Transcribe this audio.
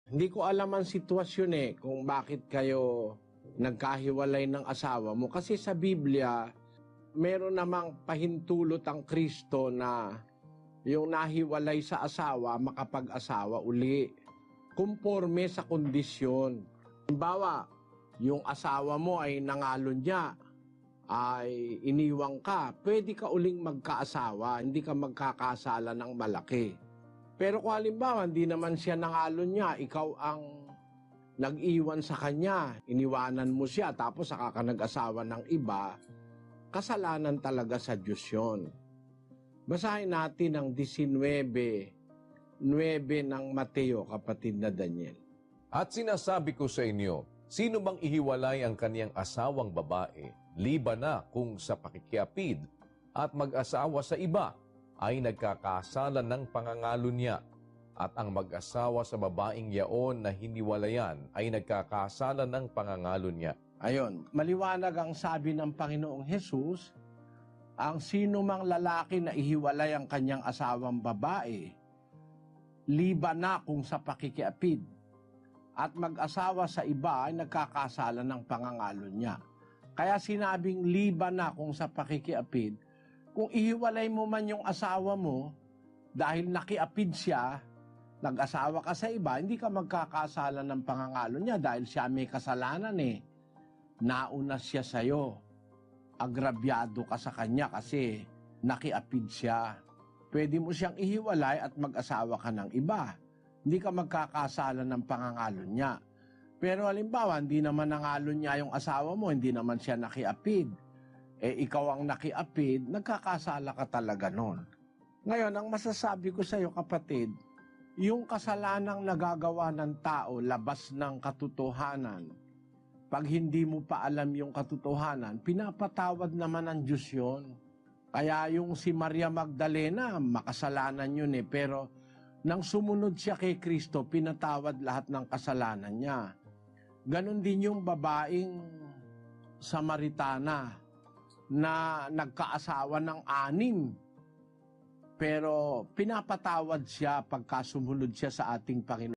Hindi ko alam ang sitwasyon kung bakit kayo nagkahiwalay ng asawa mo. Kasi sa Biblia, meron namang pahintulot ang Kristo na yung nahiwalay sa asawa, makapag-asawa uli. Kumporme sa kondisyon. Halimbawa, yung asawa mo ay nangalon niya, ay iniwang ka, pwede ka uling magkaasawa, hindi ka magkakasala ng malaki. Pero kung halimbawa, hindi naman siya nangalon niya, ikaw ang nag-iwan sa kanya, iniwanan mo siya, tapos saka ka nag-asawa ng iba, kasalanan talaga sa Diyos yun. Basahin natin ang 19:9 ng Mateo, kapatid na Daniel. At sinasabi ko sa inyo, sino bang ihiwalay ang kaniyang asawang babae, liban na kung sa pakikiapid, at mag-asawa sa iba, ay nagkakasala ng pangangalo niya. At ang mag-asawa sa babaeng yaon na hiniwalayan ay nagkakasala ng pangangalo niya. Ayon, maliwanag ang sabi ng Panginoong Hesus, ang sino mang lalaki na ihiwalay ang kanyang asawang babae, liban na kung sa pakikiapid, at mag-asawa sa iba ay nagkakasala ng pangangalo niya. Kaya sinabing liban na kung sa pakikiapid, kung ihiwalay mo man yung asawa mo, dahil nakiapid siya, nag-asawa ka sa iba, hindi ka magkakasala ng pangangalo niya dahil siya may kasalanan Nauna siya sa'yo. Agrabyado ka sa kanya kasi nakiapid siya. Pwede mo siyang ihiwalay at mag-asawa ka ng iba. Hindi ka magkakasala ng pangangalo niya. Pero halimbawa, hindi naman nangalo niya yung asawa mo, hindi naman siya nakiapid. Ikaw ang nakiapid, nagkakasala ka talaga nun. Ngayon, ang masasabi ko sa iyo, kapatid, yung kasalanang nagagawa ng tao labas ng katotohanan, pag hindi mo pa alam yung katotohanan, pinapatawad naman ng Diyos yun. Kaya yung si Maria Magdalena, makasalanan yun pero nang sumunod siya kay Kristo, pinatawad lahat ng kasalanan niya. Ganon din yung babaeng Samaritana na nagkaasawa ng 6. Pero pinapatawad siya pagka sumunod siya sa ating Panginoon.